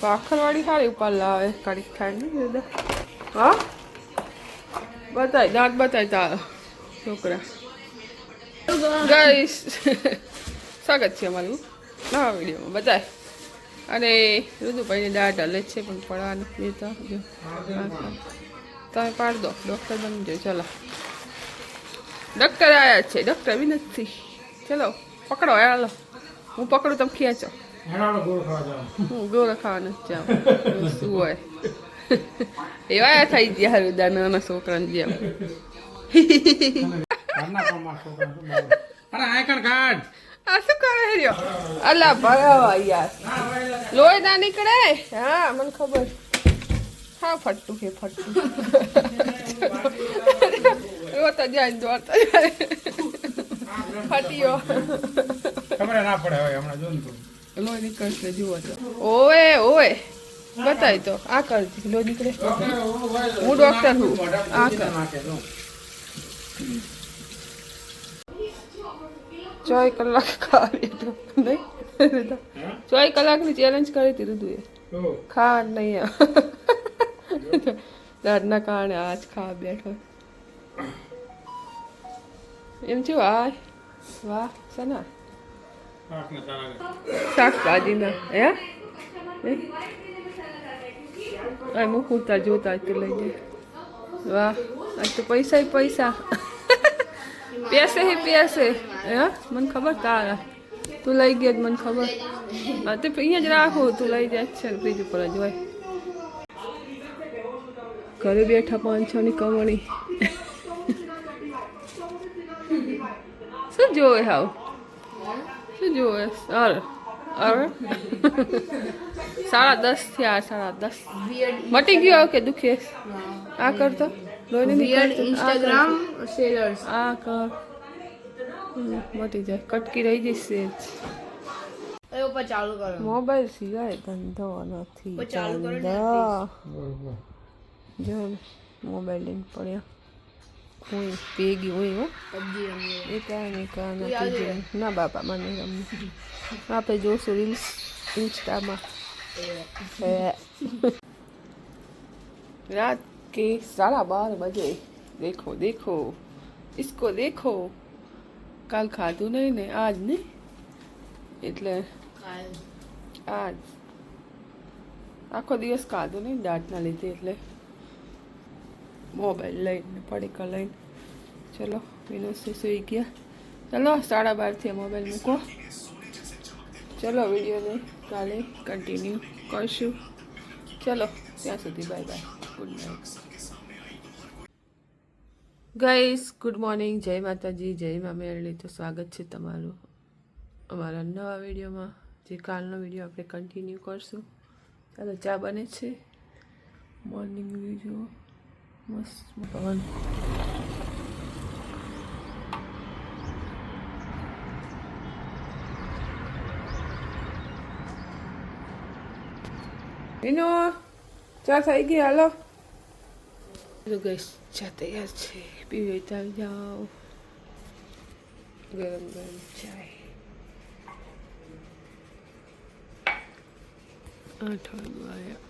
ભાખરવાળી સારી ઉપર લાવે કડીક થાય ને દાદા. હા બતાય દાંત બતાય તારો છોકરા ગાઈસ. સ્વાગત છે અમારું નવા વિડીયોમાં બતાય. અને ઋતુભાઈને દાંત હલે છે પણ પડવા નથી દેતા. જો તમે પાડ દો, ડૉક્ટર બની જાય. ચલો ડૉક્ટર આવ્યા છે, ડૉક્ટર બી નથી. ચલો પકડો, હાલો હું પકડું, તમે ખેંચો. હું ગોળ ખાવા નથી જાઉં. શું હોય એવા થઈ ગયા હરુદા નાના છોકરાને જેમ. આ શું કરે રહ્યો? અલા ભરાવા યાર, લોહી ના નીકળે. હા મને ખબર. હા ફટતું કે ફટતું. રોતા જાય દોડતા જાય. ફટ્યો ખબર ના પડે હવે હમણાં જો ને તું લોહી નીકળશે જુઓ તો. ઓએ ઓએ બતાય તો આ કરતી લોહી નીકળે. હું ડોક્ટર હું. આ કર 4 કલાક ખાવી તો નહીં. 4 કલાકની ચેલેન્જ કરી હતી ઋતુએ. ખા નહીં દાદના કારણે આજ ખાવા બેઠો. એમ છું આ વાહ સના શાકભાજીના હે આ મૂકતા જોતા તો લઈ જાય. વાહ આજ તો પૈસા પૈસા. પેસે હે પેસે. હે મને ખબર તારા તું લઈ ગયા મને ખબર. હા તે અહીંયા જ રાખો, તું લઈ જાય છે ને ફ્રીજ ઉપર જ હોય. ઘરે બેઠા 500 ની કમાણી. શું જોવે હાવ? શું જોવે? અરે અરે 10:30 થયા. 10:30 મટી ગયો કે દુખે? આ કરતો ઇન્સ્ટાગ્રામ સેલર્સ આ કર મટી જાય. કટકી રહી જશે. ઉપર ચાલુ કરો. મોબાઈલ સિવાય ધંધો નથી. ચાલુ કરો ને જો મોબાઈલ લઈને પડ્યા હું ભેગી હોય હો. પબજી રમીએ. એ કાંઈ નથી. ના બાપા મને રમવું. આપણે જોશું રીલ્સ इंस्टा रात के 12:30 बजे. देखो देखो इसको देखो. કાલ ખાધું નહીં ને આજ નહીં એટલે આજ આખો દિવસ ખાધું નહીં દાંતના લીધે એટલે મોબાઈલ લઈને પડીકા લઈને. ચલો વિનોદ સુઈ ગયા. ચલો 12:30 મોબાઈલ મૂકો. ચલો વિડીયોને કાલે કન્ટિન્યુ કરશું. ચલો ત્યાં સુધી bye bye, good night guys. Good morning, જય માતાજી, જય મા મેરડી. તો સ્વાગત છે તમારું અમારા નવા વિડીયોમાં. જે કાલનો વિડીયો આપણે કન્ટિન્યુ કરશું. ચાલો ચા બને છે. મોર્નિંગ વ્યૂ જુઓ મસ્ત પવન. વિનો ચા થઈ ગઈ, હાલો. તો ગઈશ ચા તૈયાર છે, પીવી આવી જાઓ. ગરમ ગરમ ચાય. 8 વાગ્યા આવ્યા.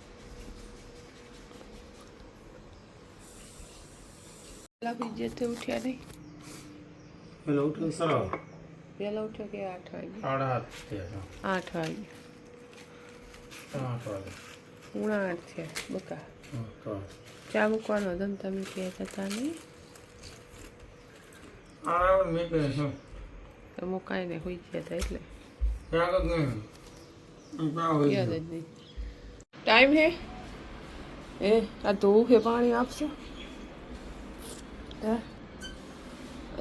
બીજેથી ઉઠ્યા નહીં. પેલો ઉઠ્યો સરળ વહેલા ઉઠ્યો કે 8 વાગે? 8 વાગે. 8 વાગે. 8 થયા બકા. ચા મૂકવાનો હતો ને તમે કહેતા હતા નહીં તો મુકાઈને હોઈ ગયા હતા એટલે યાદ જ નહીં. ટાઈમ હે એ આ ધોવું છે, પાણી આપશો? હા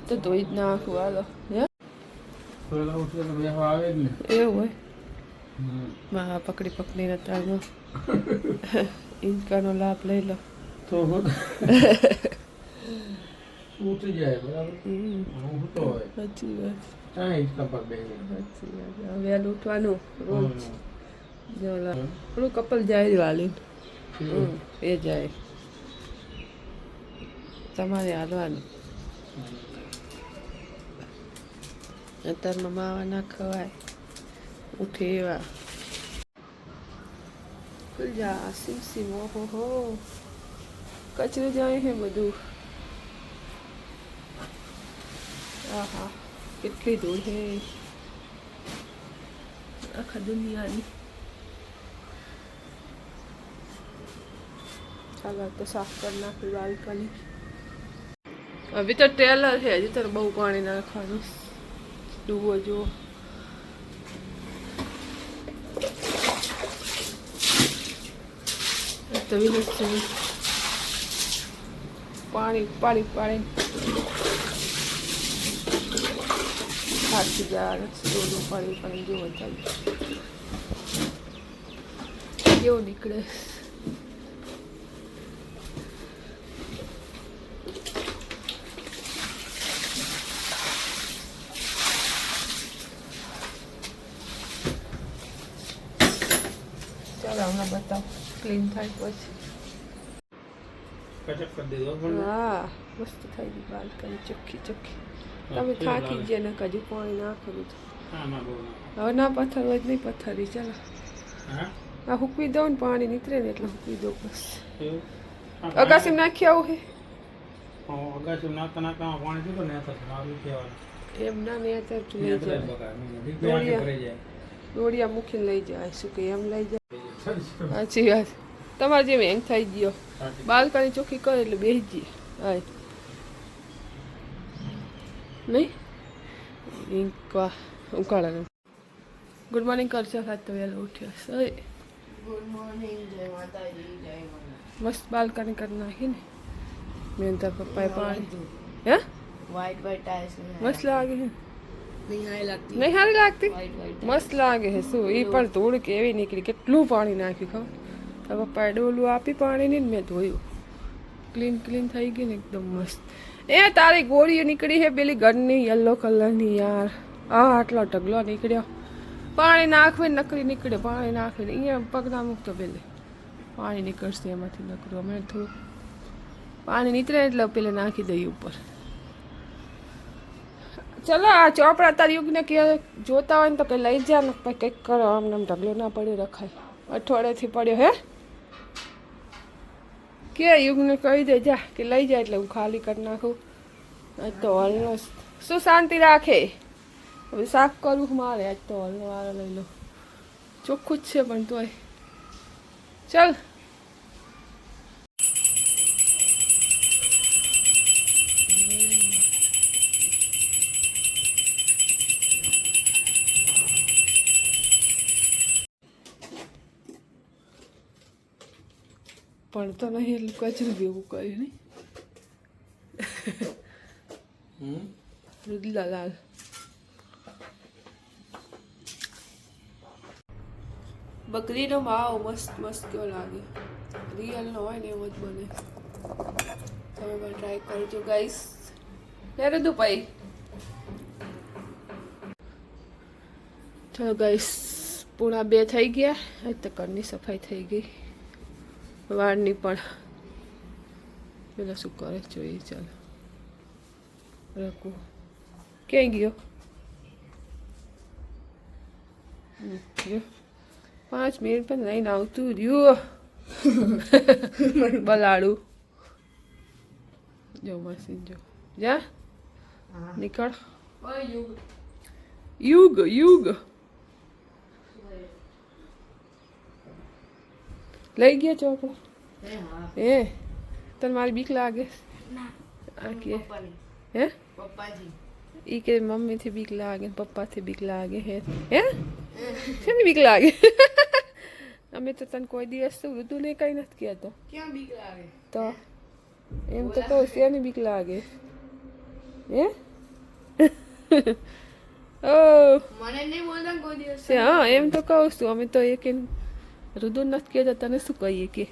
તો ધોઈ જ નાખું. હાલો હે એવું હોય. માં પકડી પકડીને તારનો ઇન્કાનો લાભ લઈ લો તો ઉઠી જાય બરાબર. સાચી વાત. સાચી વહેલું ઉઠવાનું રોજ. થોડું કપલ જાય વાલી એ જાય, તમારે હાલવાનું. અત્યારમાં માવા ના ખવાય, ઉઠે એવા. ખુલ જા સીમ સીમ ઓહો હો કચરો જાય હે બધું આહા કેટલી ધૂળ હે આખા દુનિયાની ચાલો તો સાફ કરી નાખી બાલ્કની અભી તો ટેલર છે હજી તો બહુ પાણી નાખવાનું ડૂબો જુઓ તો પાણી પાણી પાણી થાકી જાય થોડું પાણી પાણી જેવો ચાલુ કેવું નીકળે ચાલો હમણાં બતાવો ક્લીન થાય પછી કચક કરી દીધો પણ હા મસ્ત થઈ ગઈ બાલ્કની ચોખ્ખી ચોખ્ખી તમે થાકી ગયા ને કદી પાણી નાખેલું છે હા ના બહુ ના હવે ના પથ્થર હોય જ નહીં પથ્થરી ચાલો હા આ હૂકવી દઉં ને પાણી નીકળે ને એટલે હૂકવી દઉં બસ એવું અગાસી નાખી આવું હે અગાસી નાખતા નાખતા પાણી દીધું ને થતું મારું કહેવાનું એમ ના ને અત્યારે લઈ જાય દોડિયા મૂકીને લઈ જાય શું કે એમ લઈ જાય સાચી વાત તમારે જેમ હેંગ થઈ ગયો બાલ્કની ચોખ્ખી કરે એટલે બેસી જઈએ હા નહીં ઉકાળાનું ગુડ મોર્નિંગ કરશો ખાત તો વહેલો ઉઠ્યો સર ગુડ મોર્નિંગ જય માતાજી જય માતા મસ્ત બાલ્કની કરી નાખી ને મેં તાર પપ્પાએ પાણી હે વ્હાઈટ વ્હાઈટ ટાઇલ્સ મસ્ત લાગે છે નહીં હારી લાગતી નહીં સારી લાગતી વ્હાઈટ વ્હાઈટ મસ્ત લાગે છે શું એ પણ ધૂળ કેવી નીકળી કેટલું પાણી નાખ્યું ખબર તાર પપ્પાએ ડોલું આપી પાણીની ને મેં ધોયું ક્લીન ક્લીન થઈ ગઈ ને એકદમ મસ્ત એ તારી ગોળીઓ નીકળી છે પેલી ઘરની યલો કલરની યાર આ આટલો ઢગલો નીકળ્યો પાણી નાખવી નકરી નીકળે પાણી નાખીને અહીંયા પગ ના મૂકતો પેલે પાણી નીકળશે એમાંથી નકરું અમે થોડું પાણી નીકળે એટલે પેલે નાખી દઈએ ઉપર ચલો આ ચોપડા તાર યુગને કે જોતા હોય ને તો કે લઈ જા ને પછી કંઈક કરો આમને આમ ઢગલો ના પડ્યો રખાય અઠવાડિયેથી પડ્યો હે કે યુગને કહી દે જા કે લઈ જાય એટલે હું ખાલી કરી નાખું તો હલનો શું શાંતિ રાખે હવે સાફ કરવું મારે આજ તો હલનો વારો લઈ લો ચોખ્ખું જ છે પણ તોય ચાલ પણ તો નહીં એટલું કચરું ભેગું કર્યું નહીં રુદલાલાલ બકરીનો માવો મસ્ત મસ્ત કેવો લાગે રિયલનો હોય ને એવો જ બને તમે પણ ટ્રાય કરજો ગાઈસ લે રુદુ ભાઈ ચલો ગાઈસ 1:30 થઈ ગયા આજ તો ઘરની સફાઈ થઈ ગઈ વાળની પણ પેલા શું કરે જોઈએ ચાલો રાખું ક્યાંય ગયો 5 મિનિટ પણ લઈને આવતું રહ્યું બલાડું જો મશીન જો જા નીકળ યુગ યુગ લઈ ગયા ચોપડા એ તને મારી બીક લાગે આ કે હે પપ્પાજી ઈ કે મમ્મીથી બીક લાગે પપ્પાથી બીક લાગે હે હે શેની બીક લાગે અમે તો તને કોઈ દિવસ તો ઋતુ ને કઈ નથી કહેતો ક્યાં બીક લાગે તો એમ તો કહું શેની બીક લાગે હે ઓ મને નહીં બોલતા કોઈ દિવસ હા એમ તો કહું છું અમે તો એક રુદુ નથી કહેતા તને શું કહીએ કે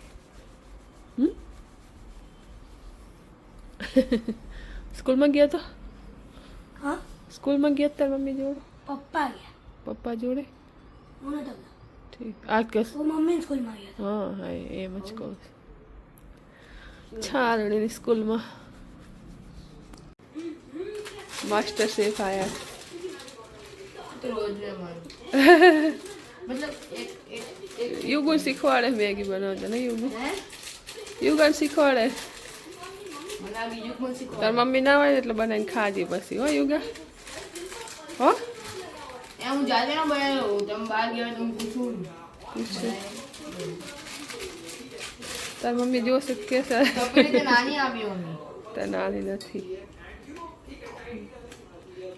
સ્કૂલમાં ગયા તો હા સ્કૂલમાં ગયા તાર મમ્મી જોડે પપ્પા ગયા પપ્પા જોડે હું નતો ગયો ઠીક આ કે તો મમ્મી સ્કૂલમાં ગયા હા હા એમ જ કહું છારણીની સ્કૂલમાં માસ્ટર શેફ આયા તો રોજ રે મારું मतलब एक યુગુ શીખવાડે મેગી બનાવતા નહીં યુગુ है યુગન શીખવાડે बना बीजू कौन सी તાર મમ્મી ના હોય એટલે બનાવીને ખાજે પછી હો યુગા હો ए हूं जाते ना बनायो तुम बाहर गया तुम पूछूं તાર મમ્મી જોશે કે છે तो फिर तो नानी આવી હોની તાર નાની નથી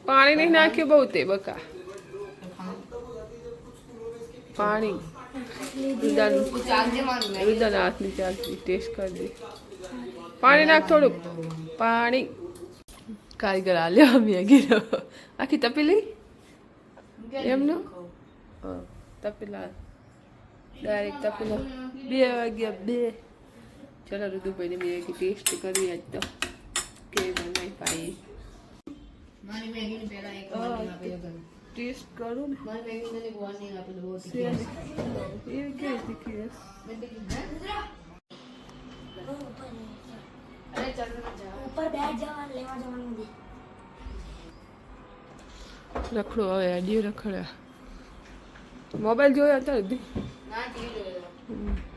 પાણી નહીં નાખ્યું બહુ તે બકા પાણી રુદાન कुछ आगे मान मैं રુદાન હાથની ચાલતી ટેસ્ટ કરી દે પાણી નાખ થોડુંક પાણી કારીગર આલ્યો મેગીનો આખી તપેલી એમનો તપેલા ડાયરેક્ટ તપેલા 2 વાગ્યા 2 ચલો રુદુભાઈને મેગી ટેસ્ટ કરી આજ તો કે બનાવી પાઈ મારી મેગી ને પહેલા એક વાર્નિંગ આપી દો ટેસ્ટ કરું ને મારી મેગી ને એક વાર્નિંગ આપી દો એ કેવી તીખી હશે? અરે ચાલ ના જા ઉપર બેઠ જવા લેવા જવાનું નથી. રખડો હવે આડિયો રખડ્યા મોબાઈલ જોયો અત્યારે સુધી ના ટીવી જોયો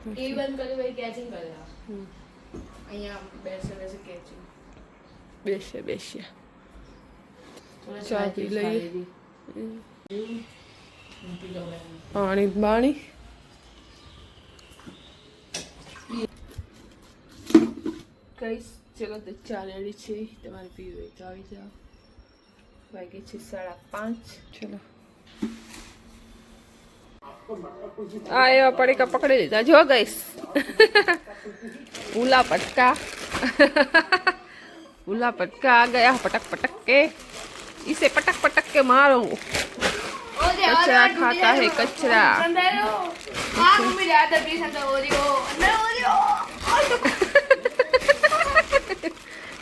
ટીવી બંધ કરી ભાઈ કેચિંગ કર્યા અહીંયા બેસે બેસે કેચિંગ બેસે બેસે ચા પી લઈએ પાણી બાણી કઈશ ચલો તો ચા રેડી છે તમારે પીવું હોય તો આવી જાઓ વાગે છે 5:30 ચલો આ એવા પડીકા પકડી લીધા જો ગઈશ ઉલા પટકા उला पटका आ गया पटक पटक के इसे पटक पटक के मारो कचरा खाता है कचरा हां मम्मी याद है प्लीज अंदर ओरियो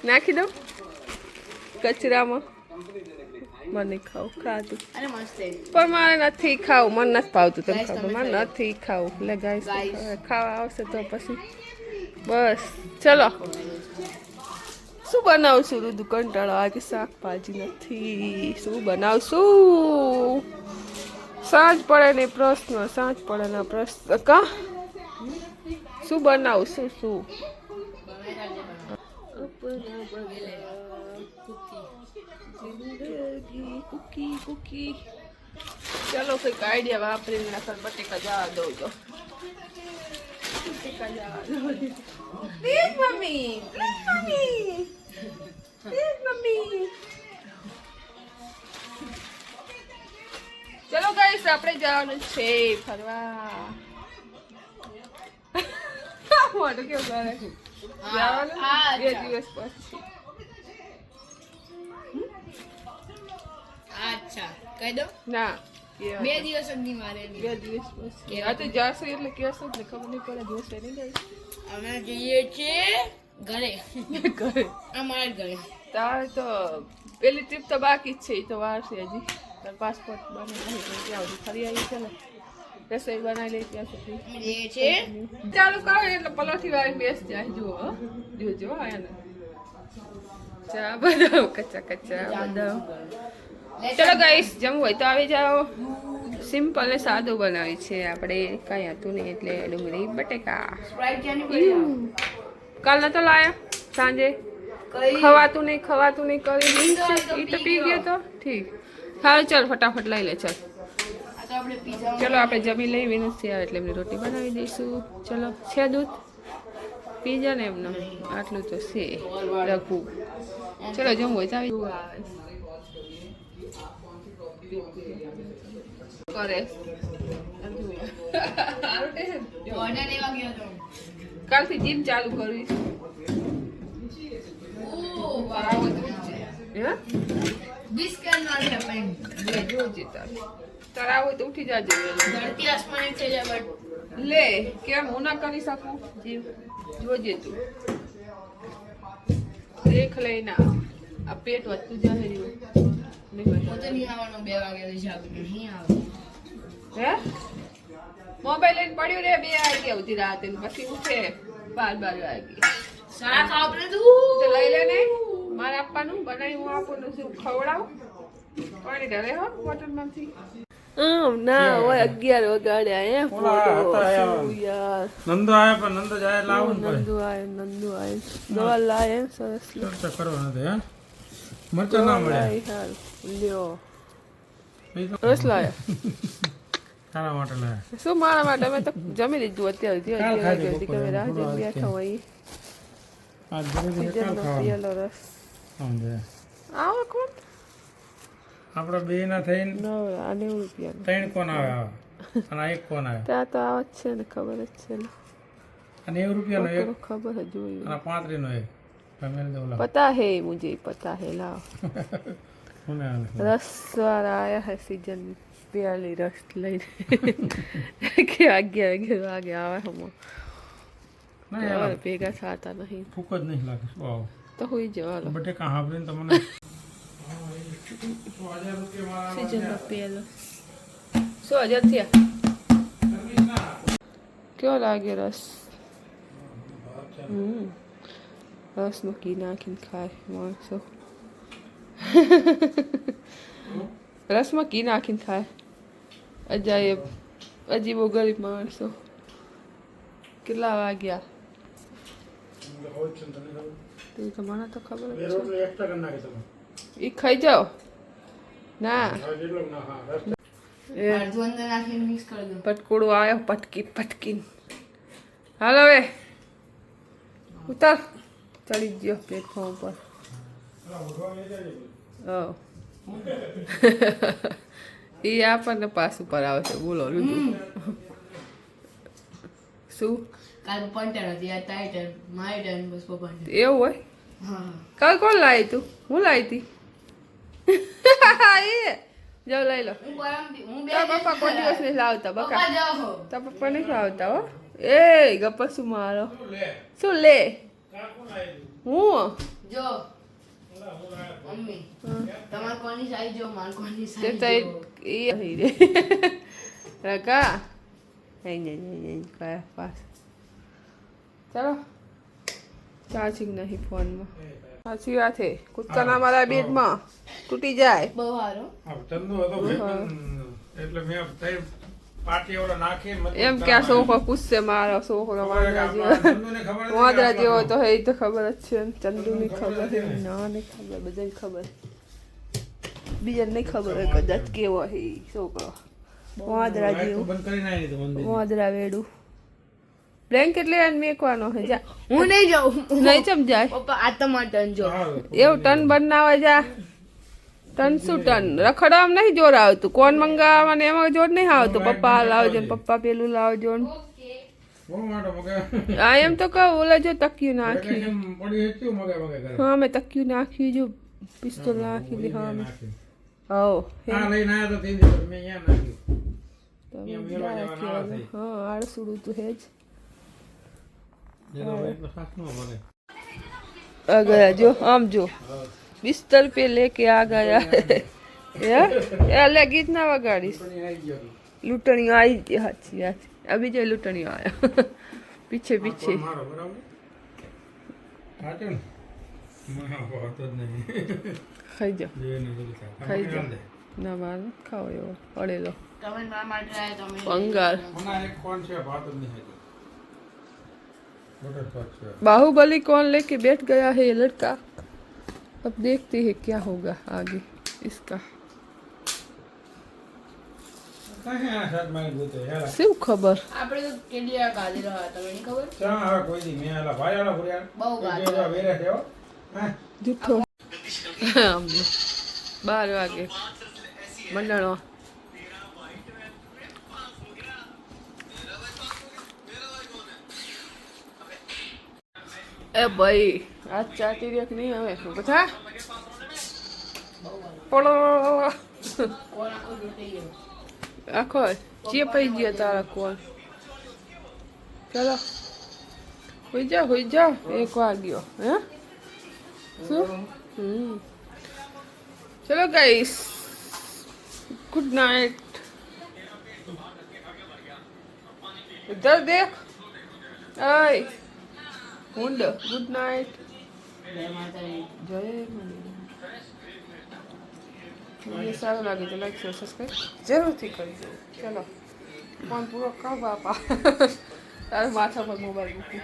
नाखी दो कचराમાં મને ખાવ ખાતું अरे मस्त है પણ મારે નથી ખાવું મને નથી ભાવતું તમે ખબર મને નથી ખાવું એટલે ગાઈસ ખાવા આવશે તો પછી બસ ચલો શું બનાવશું રુદુ કંટાળો આજે શાકભાજી નથી શું બનાવશું સાંજ પડે ને પ્રશ્ન સાંજ પડે ના પ્રશ્ન કા શું બનાવશું શું કુકી કુકી ચલો કંઈક આઈડિયા વાપરીને નકર બટેકા જવા દઉં તો બટેકા જવા દો પ્લીઝ મમ્મી પ્લીઝ મમ્મી ચલો ગાઈસ આપણે જવાનું છે ફરવા મોટું કેવું કરે જવાનું 2 દિવસ પછી अच्छा कह दो ના 2 દિવસ જ નહીં મારે 2 દિવસ પછી આ તો જશે એટલે કહેશો એટલે ખબર નહીં પડે જોશે નહીં ગાઈસ અમે જઈએ છીએ ઘરે ઘરે અમારા ઘરે તારે તો પેલી ટ્રીપ તો બાકી જ છે એ તો વાર છે હજી તાર પાસપોર્ટ બનાવી તો ત્યાં સુધી ફરી આવી છે ને રસોઈ બનાવી લઈ ત્યાં સુધી અમે જઈએ છીએ ચાલુ કરો એટલે પલોઠી વાળી બેસ જાય જુઓ જોજો આને ચા બદામ કચ્ચા કચ્ચા બદામ ચલો ગાઈસ જમવું હોય તો આવી જાઓ સિમ્પલ ને સાદું બનાવી છે આપણે કાંઈ હતું નહીં એટલે ડુંગળી બટેકા સ્પ્રાઇટ ક્યાંની પડી કાલ નતો લાયા સાંજે ખવાતું નહીં કરી ઈ તો પી ગયો તો ઠીક સારું ચાલ ફટાફટ લઈ લે ચાલ આ તો આપણે પીઝા ચલો આપણે જમી લઈ વિનસથી આવે એટલે એમને રોટી બનાવી દઈશું ચલો છે દૂધ પી જા ને એમને આટલું તો છે રઘુ ચલો જમવું હોય તો આવી કરે ઓર્ડર લેવા ગયો તો કાલથી જીમ ચાલુ કરવી ઓ વાવ હે This cannot happen. લે જોજે તારા હોય તો ઉઠી જાજે ધરતી આસમાન એક થઈ જાય બટ લે કેમ હું ના કરી શકું જીમ જોજે તું દેખ લેના આ પેટ વધતું જાય રહ્યું નહીં હું તો બતાવે. નહીં આવવાનો 2 વાગે જાગું નહીં આવે હે મોબાઈલ લઈને પડ્યું રે 2 વાગ્યા સુધી રાતે ને પછી ઉઠે 12 વાગે સારા ખાવ પડે તો લઈ લે ને મારે આપવાનું બનાવી હું આપું ને શું ખવડાવું પાણી ઢરે હો બોટલમાંથી ના હોય 11 વાગ્યા એમ ઓલા હતા યાર. શું યાર નંદો આયા પણ નંદો જાય એટલે આવું ને નંદુ આય દવા લાય એમ સરસ ચર્ચા કરવા નથી હે મરચા ના મળે લાય હાલ લ્યો એ તો સરસ લાય તારા માટે લાયા શું મારા માટે મેં તો જમી લીધું અત્યારે કાલ ખાજે કે બપોરે. રાહ જોઈને થોડો બેઠા હોય આ ધીરે ધીરે કાલ સીઝનનો ખાવાનું પિયેલો રસ સમજે આવો કોણ આપણા બે ના થઈને નવરા 90 રૂપિયાનો 3 કોણ આવે અને આ 1 કોણ આવે ત્યાં તો આવા જ છે ને ખબર જ છે ને અને 90 રૂપિયાનો એક खबर है जो અને 35 નો એક ફેમિલી દેવલા पता है मुझे पता है लाओ મને આલે रस वाला आया है सीजन प्याली रस लઈને કે આગે આવે હમ ના યાર ભેગા થતા નહીં ફૂક જ નહીં લાગે શું આવો તો હોઈ જવાનો બટેકા હાંભળીને તમને સીઝનનો પેલો 100,000 થયા કેવો લાગે રસ રસમાં ઘી નાખીને ખાય માણસો રસમાં ઘી નાખીને ખાય અજાયબ અજીબો ગરીબ માણસો કેટલા વાગ્યા તે તો મને તો ખબર જ છે એક્સ્ટ્રા કરી નાખે તમે એ ખાઈ જાઓ ના જેટલો ના હા રસ એ અડધું અંદર નાખીને મિક્સ કરી દો પટકુડો આવ્યો પટકીને હાલો હવે ઉતાર ચડી ગયો પ્લેટફોર્મ પર એ આપણને પાસ ઉપર આવે છે બોલો લીધું શું કાલ પપ્પાની ટર્ન હતી આ તારી ટર્ન મારી ટર્ન બસ પપ્પાની એવું હોય હા કાલ કોણ લાવી તું હું લાવી હતી એ જાઓ લઈ લો હું બે તારા પપ્પા કોઈ દિવસ નહીં લાવતા બકા પપ્પા જાઓ તારા પપ્પા નહીં લાવતા હો એ ગપ્પા શું મારો શું લે હું જો મમ્મી તમાર કોની સાઈઝ જો માર કોની તે સાઈઝ તો જો એ રે રકા નહીં કયા પાસ ચાલો ચાર્જિંગ નહીં ફોનમાં સાચી વાત છે કૂદકાના મારા બેડમાં તૂટી જાય બહુ સારો આ ચંદુ હતો ભાઈ પણ એટલે મેં તઈ પાટી ઓલા નાખી એમ કે આ છોકરો પૂછશે મારો છોકરો વાંદરા જેવો ચંદુને ખબર નથી વાંદરા જેવો તો હે ઈ તો ખબર જ છે ચંદુની ખબર છે ના નહીં ખબર બધાને ખબર બીજાને નહીં ખબર હોય કદાચ કેવો હે ઈ છોકરો વાંદરા જેવો બંધ કરી નાખી તો મંદિર વાંદરા વેડું બ્લેન્કેટ લઈને મેકવાનો હે જા હું નહીં જાઉં નહીં ચમ જાય પપ્પા આ તમાર ટર્ન જો એવું ટન બનાવે જા ટન શું ટન રખડવામાં નહીં જોર આવતું કોણ મંગાવવા ને એમાં જોર નહીં આવતું પપ્પા લાવજો ને પપ્પા પેલું લાવજો ને બહુ માટો મગે આ એમ તો કહું ઓલા જો તકિયું નાખ્યું કેમ પડી હતી મગે મગે કરે હા મેં તકિયું નાખ્યું જો પિસ્તોલ નાખી દી હા મેં નાખી. હો હા લઈને આવ્યા તો તે દિવસ મેં અહીંયા નાખ્યું તમે એમ મેળવા જવાના આવા છે. હા આળસુડું તો હે જ એ તો ભાઈ તો સાથ નો મળે आ गया जो हम जो बिस्तर पे लेके आ गया है ले गीत ना वगाड़ीश પણ એ આવી ગયો लूटनियो आई थी हाथी हाथी अभी जो लूटनियो आया पीछे पीछे મારો બરાબર સાચું ને મને વાત જ નહીં खाई जाओ જોઈને બધું થાય. ખાઈ તમે જાઓ. દે. ना मार खाओ यो पड़ेलो તમે મારા માટે આવ્યા તમે पंगाल મને એક કોણ છે વાત જ નહીં હતી બટર છે बाहुबली कौन लेके बैठ गया है ये लड़का अब देखते हैं क्या होगा आगे इसका કાંઈ આ શાક મારી ગોતે યાર શું ખબર આપણે તો કેટલી વાર ગાલી રહ્યા તમે નહીં ખબર ચા હવે કોઈ દી મેં આલા ભાઈ આલા ભર્યા બહુ ગાલી જો વેરા છે હો હા જૂઠો અમને 12 વાગે મંડળો એ ભાઈ આજ ચાટી રેક નહીં આવે બધા પડો કોણ આખું જોઈ ગયો આખો જે પઈ ગયો તારા કોણ ચાલો હોઈ જા 1 વાગ્યો હે શું ચલો ગાઈસ गुड नाइट इधर देख आय मुंड गुड नाइट જય માતાજી जय मनी વિડીયો સારો લાગે તો લાઈક શેર સબસ્ક્રાઈબ જરૂરથી કરજો. ચલો ફોન પૂરો કર બાપા. તારે માથા પર મોબાઈલ મૂકી.